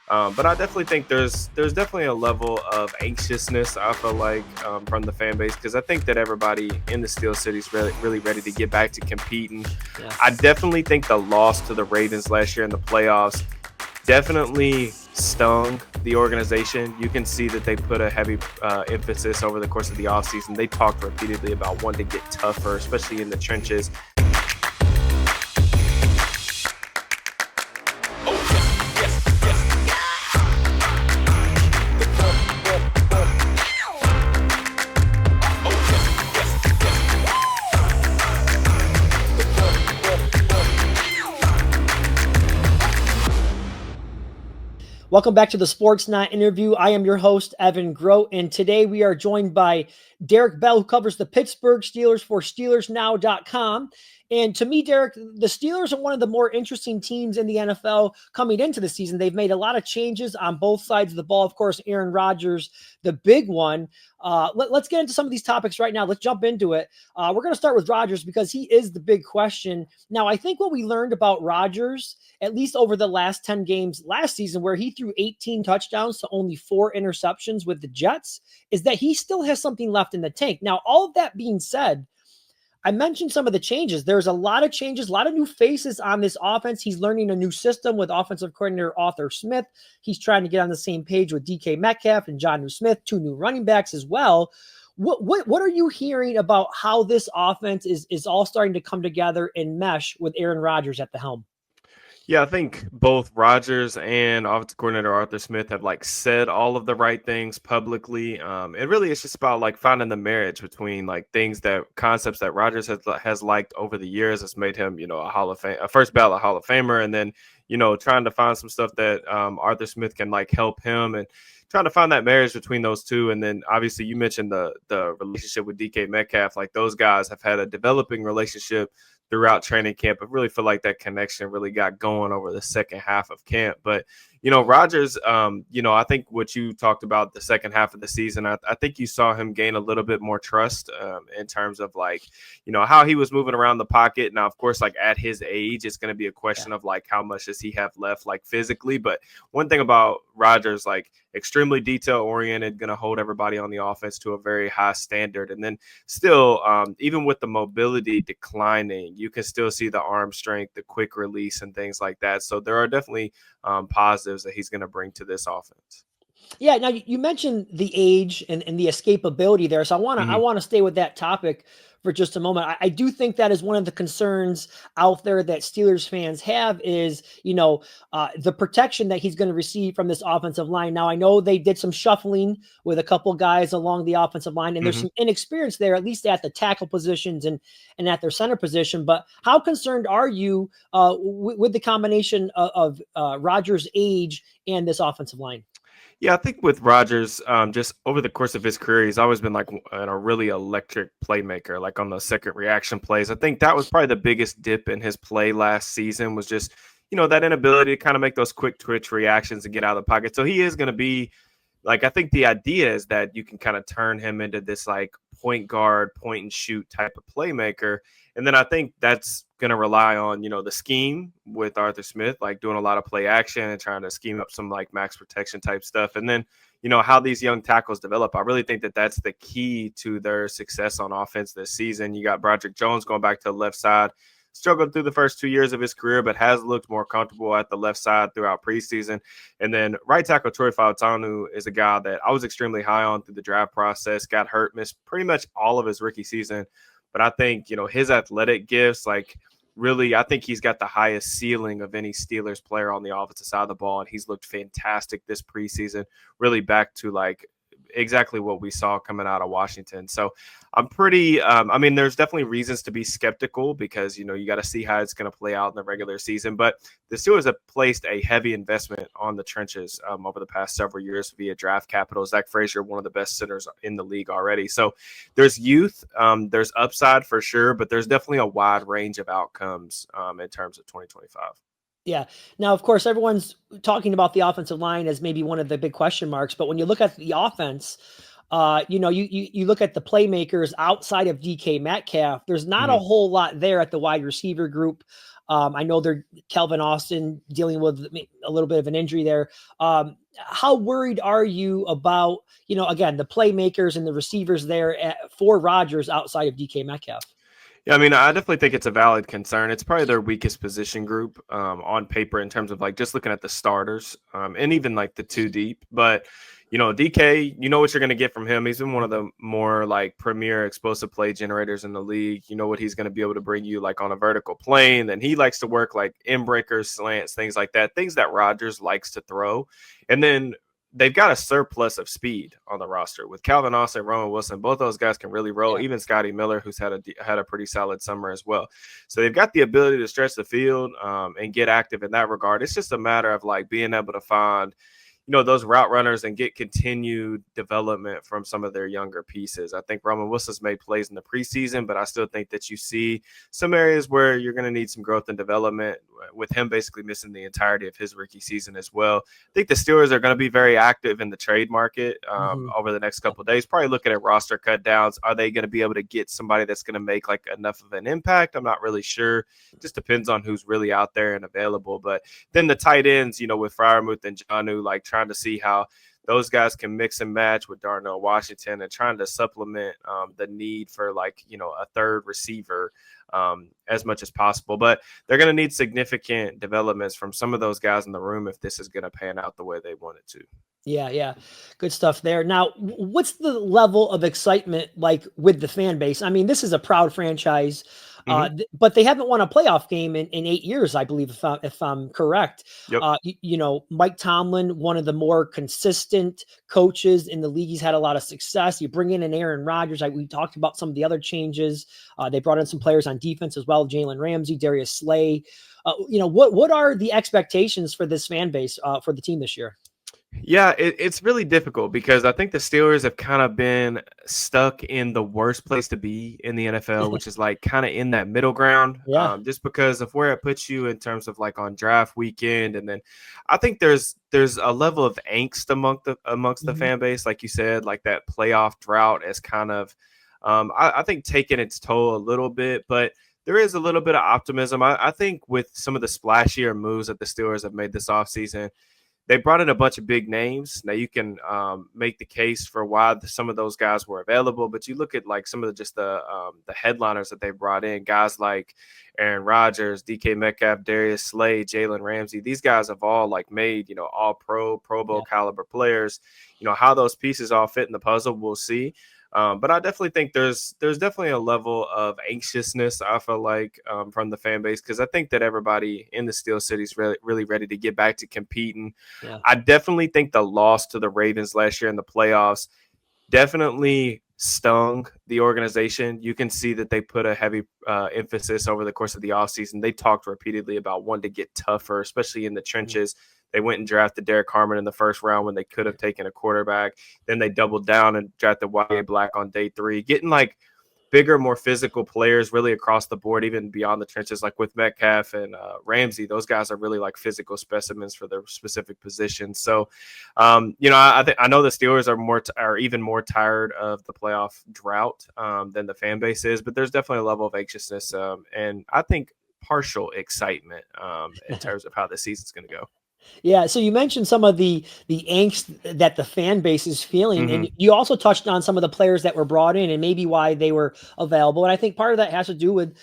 But I definitely think there's definitely a level of anxiousness, I feel like, from the fan base, because I think that everybody in the Steel City is really ready to get back to competing. Yeah. I definitely think the loss to the Ravens last year in the playoffs definitely stung the organization. You can see that they put a heavy emphasis over the course of the offseason. They talked repeatedly about wanting to get tougher, especially in the trenches. Welcome back to the Sports Night interview. I am your host, Evan Grote, and today we are joined by Derek Bell, who covers the Pittsburgh Steelers for SteelersNow.com. And to me, Derek, the Steelers are one of the more interesting teams in the NFL coming into the season. They've made a lot of changes on both sides of the ball. Of course, Aaron Rodgers, the big one. Let's get into some of these topics right now. Let's jump into it. We're going to start with Rodgers because he is the big question. Now, I think what we learned about Rodgers, at least over the last 10 games last season, where he threw 18 touchdowns to only 4 interceptions with the Jets, is that he still has something left in the tank. Now, all of that being said, I mentioned some of the changes. There's a lot of changes, a lot of new faces on this offense. He's learning a new system with offensive coordinator Arthur Smith. He's trying to get on the same page with DK Metcalf and Jonnu Smith, 2 new running backs as well. What are you hearing about how this offense is all starting to come together and mesh with Aaron Rodgers at the helm? Yeah, I think both Rodgers and offensive coordinator Arthur Smith have like said all of the right things publicly. It really is just about like finding the marriage between like things that concepts that Rodgers has liked over the years. It's made him, a Hall of Fame, a first ballot Hall of Famer, and then trying to find some stuff that Arthur Smith can like help him and trying to find that marriage between those two. And then obviously you mentioned the relationship with DK Metcalf. Like those guys have had a developing relationship throughout training camp. I really feel like that connection really got going over the second half of camp. But, Rodgers, I think what you talked about the second half of the season, I think you saw him gain a little bit more trust in terms of like, how he was moving around the pocket. Now, of course, like at his age, it's going to be a question of like, how much does he have left like physically? But one thing about Rodgers, like extremely detail oriented, going to hold everybody on the offense to a very high standard. And then still, even with the mobility declining, you can still see the arm strength, the quick release, and things like that. So there are definitely positives that he's going to bring to this offense. Yeah. Now you mentioned the age and the escapability there. So I Mhm. want to stay with that topic for just a moment. I do think that is one of the concerns out there that Steelers fans have is, the protection that he's going to receive from this offensive line. Now, I know they did some shuffling with a couple guys along the offensive line, and there's Mhm. some inexperience there, at least at the tackle positions and at their center position. But how concerned are you with the combination of Rodgers' age and this offensive line? Yeah, I think with Rodgers, just over the course of his career, he's always been like a really electric playmaker, like on the second reaction plays. I think that was probably the biggest dip in his play last season was just, that inability to kind of make those quick twitch reactions and get out of the pocket. So he is going to be like, I think the idea is that you can kind of turn him into this like point guard, point and shoot type of playmaker. And then I think that's going to rely on, the scheme with Arthur Smith, like doing a lot of play action and trying to scheme up some like max protection type stuff. And then, how these young tackles develop. I really think that that's the key to their success on offense this season. You got Broderick Jones going back to the left side, struggled through the first 2 years of his career, but has looked more comfortable at the left side throughout preseason. And then right tackle Troy Fautanu is a guy that I was extremely high on through the draft process, got hurt, missed pretty much all of his rookie season. But I think, his athletic gifts, like really, I think he's got the highest ceiling of any Steelers player on the offensive side of the ball. And he's looked fantastic this preseason, really back to like exactly what we saw coming out of Washington. So I'm pretty, there's definitely reasons to be skeptical because, you got to see how it's going to play out in the regular season. But the Steelers have placed a heavy investment on the trenches over the past several years via draft capital. Zach Frazier, one of the best centers in the league already. So there's youth, there's upside for sure, but there's definitely a wide range of outcomes in terms of 2025. Yeah. Now, of course, everyone's talking about the offensive line as maybe one of the big question marks, but when you look at the offense, you look at the playmakers outside of DK Metcalf. There's not a Mhm. whole lot there at the wide receiver group. I know they're Calvin Austin dealing with a little bit of an injury there. How worried are you about, again, the playmakers and the receivers there for Rodgers outside of DK Metcalf? Yeah, I mean, I definitely think it's a valid concern. It's probably their weakest position group on paper in terms of like just looking at the starters and even like the two deep. But, DK, you know what you're going to get from him. He's been one of the more like premier explosive play generators in the league. You know what he's going to be able to bring you like on a vertical plane. And he likes to work like in breakers, slants, things like that, things that Rodgers likes to throw. And then they've got a surplus of speed on the roster with Calvin Austin, Roman Wilson. Both those guys can really roll. Yeah. Even Scotty Miller, who's had a pretty solid summer as well. So they've got the ability to stretch the field and get active in that regard. It's just a matter of like being able to find those route runners and get continued development from some of their younger pieces. I think Roman Wilson's made plays in the preseason, but I still think that you see some areas where you're going to need some growth and development with him basically missing the entirety of his rookie season as well. I think the Steelers are going to be very active in the trade market over the next couple of days, probably looking at roster cut downs. Are they going to be able to get somebody that's going to make like enough of an impact? I'm not really sure. It just depends on who's really out there and available. But then the tight ends, with Freiermuth and Jonnu, like trying to see how those guys can mix and match with Darnell Washington and trying to supplement the need for like, a third receiver as much as possible. But they're going to need significant developments from some of those guys in the room if this is going to pan out the way they want it to. Yeah. Good stuff there. Now, what's the level of excitement like with the fan base? I mean, this is a proud franchise, but they haven't won a playoff game in 8 years, I believe, if I'm correct. Yep. Mike Tomlin, one of the more consistent coaches in the league. He's had a lot of success. You bring in an Aaron Rodgers. We talked about some of the other changes. They brought in some players on defense as well. Jalen Ramsey, Darius Slay. What are the expectations for this fan base for the team this year? Yeah, it's really difficult because I think the Steelers have kind of been stuck in the worst place to be in the NFL, which is like kind of in that middle ground. Yeah. Just because of where it puts you in terms of like on draft weekend, and then I think there's a level of angst amongst the fan base, like you said, like that playoff drought is kind of, I think taking its toll a little bit, but there is a little bit of optimism. I think with some of the splashier moves that the Steelers have made this offseason. They brought in a bunch of big names. Now you can make the case for why some of those guys were available, but you look at like some of the headliners that they brought in, guys like Aaron Rodgers, DK Metcalf, Darius Slay, Jalen Ramsey. These guys have all like made all Pro Bowl caliber players. How those pieces all fit in the puzzle, we'll see. But I definitely think there's definitely a level of anxiousness, I feel like, from the fan base, because I think that everybody in the Steel City is really, really ready to get back to competing. Yeah. I definitely think the loss to the Ravens last year in the playoffs definitely stung the organization. You can see that they put a heavy emphasis over the course of the offseason. They talked repeatedly about wanting to get tougher, especially in the trenches. They went and drafted Derek Harmon in the first round when they could have taken a quarterback. Then they doubled down and drafted Y.A. Black on day 3, getting like bigger, more physical players really across the board, even beyond the trenches, like with Metcalf and Ramsey. Those guys are really like physical specimens for their specific positions. So, I know the Steelers are even more tired of the playoff drought than the fan base is, but there's definitely a level of anxiousness and I think partial excitement in terms of how the season's going to go. Yeah, so you mentioned some of the angst that the fan base is feeling, and you also touched on some of the players that were brought in and maybe why they were available. And I think part of that has to do with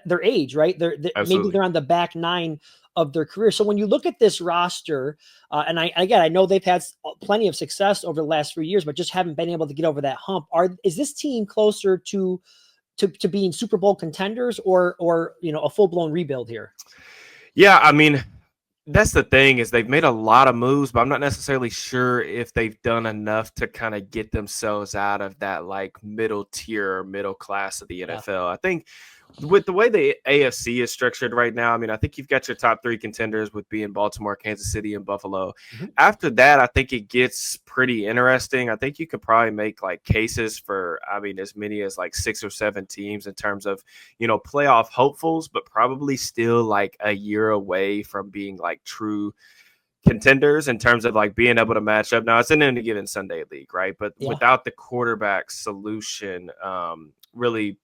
their age, right? Maybe they're on the back 9 of their career. So when you look at this roster, and I know they've had plenty of success over the last 3 years, but just haven't been able to get over that hump. Is this team closer to being Super Bowl contenders or a full blown rebuild here? Yeah, I mean, that's the thing is they've made a lot of moves, but I'm not necessarily sure if they've done enough to kind of get themselves out of that like middle tier, middle class of the NFL. I think with the way the AFC is structured right now, I mean, I think you've got your top 3 contenders with being Baltimore, Kansas City, and Buffalo. After that, I think it gets pretty interesting. I think you could probably make like cases for, I mean, as many as like 6 or 7 teams in terms of, playoff hopefuls, but probably still like a year away from being like true contenders in terms of like being able to match up. Now it's in any given Sunday league, right? But without the quarterback solution, really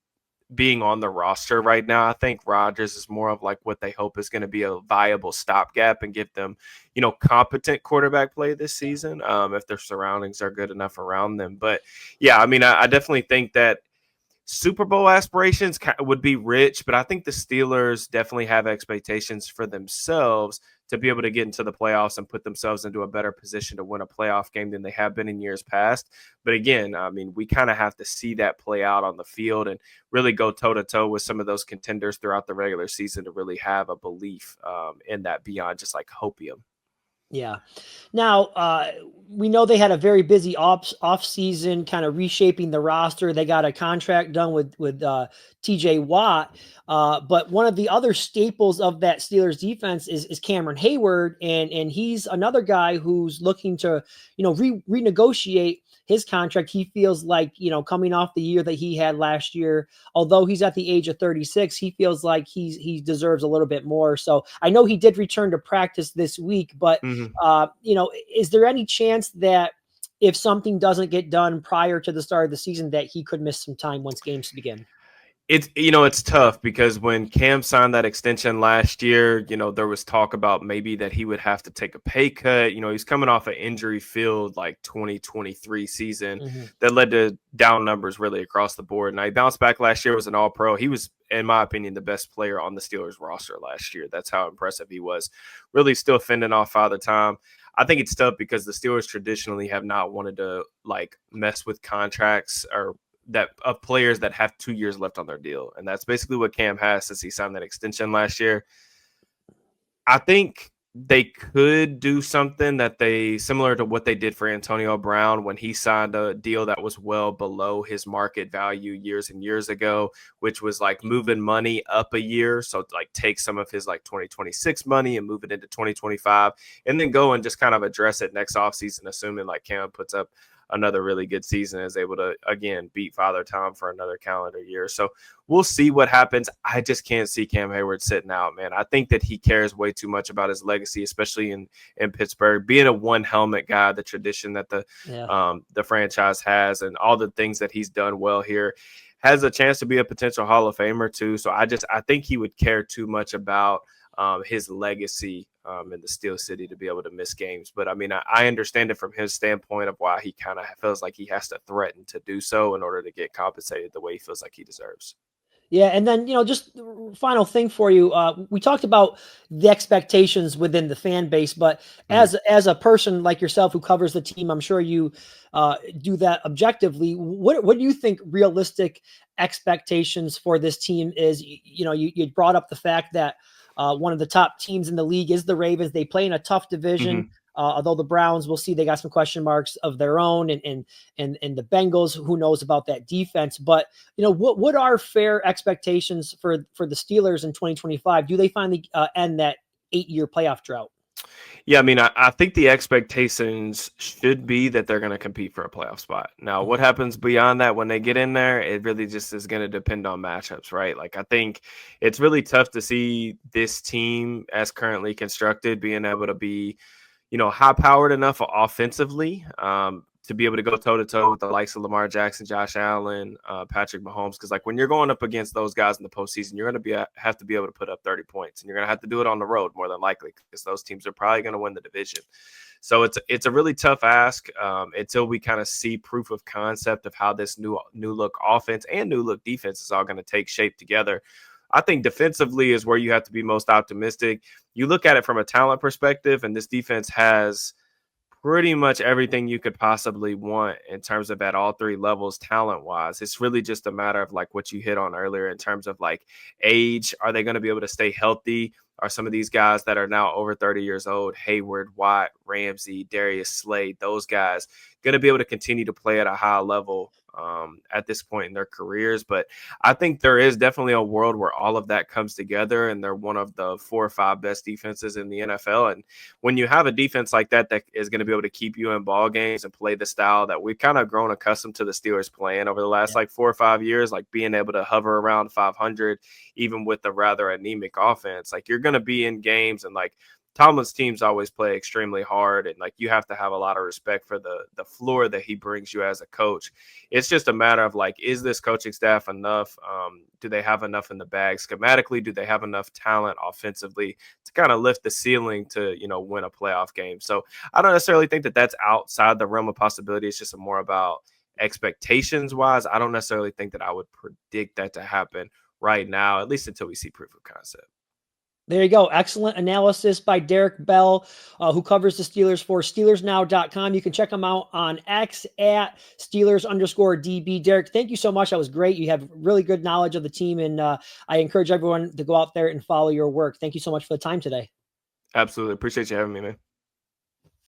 being on the roster right now. I think Rodgers is more of like what they hope is going to be a viable stopgap and give them, competent quarterback play this season, if their surroundings are good enough around them. But yeah, I mean, I definitely think that Super Bowl aspirations would be rich, but I think the Steelers definitely have expectations for themselves to be able to get into the playoffs and put themselves into a better position to win a playoff game than they have been in years past. But again, I mean, we kind of have to see that play out on the field and really go toe to toe with some of those contenders throughout the regular season to really have a belief in that beyond just like hopium. Yeah. Now, we know they had a very busy off season, kind of reshaping the roster. They got a contract done with T.J. Watt, but one of the other staples of that Steelers defense is Cameron Hayward, and he's another guy who's looking to renegotiate his contract. He feels like, coming off the year that he had last year, although he's at the age of 36, he feels like he deserves a little bit more. So I know he did return to practice this week, but is there any chance that if something doesn't get done prior to the start of the season that he could miss some time once games begin? It's tough because when Cam signed that extension last year, there was talk about maybe that he would have to take a pay cut. He's coming off an injury filled like 2023 season that led to down numbers really across the board. And he bounced back last year, was an all-pro. He was, in my opinion, the best player on the Steelers roster last year. That's how impressive he was. Really still fending off Father Time. I think it's tough because the Steelers traditionally have not wanted to like mess with contracts or that of players that have 2 years left on their deal. And that's basically what Cam has since he signed that extension last year. I think they could do something that similar to what they did for Antonio Brown when he signed a deal that was well below his market value years and years ago, which was like moving money up a year. So like take some of his like 2026 money and move it into 2025 and then go and just kind of address it next offseason, assuming like Cam puts up another really good season, is able to again beat Father Time for another calendar year. So we'll see what happens. I just can't see Cam Hayward sitting out, man. I think that he cares way too much about his legacy, especially in Pittsburgh, being a one helmet guy, the tradition that the franchise has and all the things that he's done well here. Has a chance to be a potential Hall of Famer too. So I think he would care too much about his legacy in the Steel City to be able to miss games. But I mean, I understand it from his standpoint of why he kind of feels like he has to threaten to do so in order to get compensated the way he feels like he deserves. Yeah, and then just final thing for you. We talked about the expectations within the fan base, but as a person like yourself who covers the team, I'm sure you do that objectively. What do you think realistic expectations for this team is? You brought up the fact that one of the top teams in the league is the Ravens. They play in a tough division. Although the Browns, we'll see, they got some question marks of their own, and the Bengals, who knows about that defense? But what are fair expectations for the Steelers in 2025? Do they finally end that 8-year playoff drought? Yeah, I mean, I think the expectations should be that they're going to compete for a playoff spot. Now, what happens beyond that when they get in there, it really just is going to depend on matchups, right? Like, I think it's really tough to see this team as currently constructed being able to be high-powered enough offensively to be able to go toe-to-toe with the likes of Lamar Jackson, Josh Allen, Patrick Mahomes. Because, like, when you're going up against those guys in the postseason, you're going to have to be able to put up 30 points. And you're going to have to do it on the road more than likely because those teams are probably going to win the division. So it's a really tough ask until we kind of see proof of concept of how this new look offense and new look defense is all going to take shape together. I think defensively is where you have to be most optimistic. You look at it from a talent perspective, and this defense has pretty much everything you could possibly want in terms of at all three levels talent-wise. It's really just a matter of like what you hit on earlier in terms of like age. Are they going to be able to stay healthy? Are some of these guys that are now over 30 years old, Hayward, Watt, Ramsey, Darius Slade, those guys, going to be able to continue to play at a high level at this point in their careers? But I think there is definitely a world where all of that comes together and they're one of the 4 or 5 best defenses in the NFL. And when you have a defense like that is going to be able to keep you in ball games and play the style that we've kind of grown accustomed to the Steelers playing over the last like 4 or 5 years, like being able to hover around 500, even with a rather anemic offense, like you're going to be in games and like Tomlin's teams always play extremely hard, and like you have to have a lot of respect for the floor that he brings you as a coach. It's just a matter of like, is this coaching staff enough? Do they have enough in the bag schematically? Do they have enough talent offensively to kind of lift the ceiling to, win a playoff game? So I don't necessarily think that that's outside the realm of possibility. It's just more about expectations wise. I don't necessarily think that I would predict that to happen right now, at least until we see proof of concept. There you go. Excellent analysis by Derek Bell, who covers the Steelers for SteelersNow.com. You can check him out on X at Steelers_DB. Derek, thank you so much. That was great. You have really good knowledge of the team, and I encourage everyone to go out there and follow your work. Thank you so much for the time today. Absolutely. Appreciate you having me, man.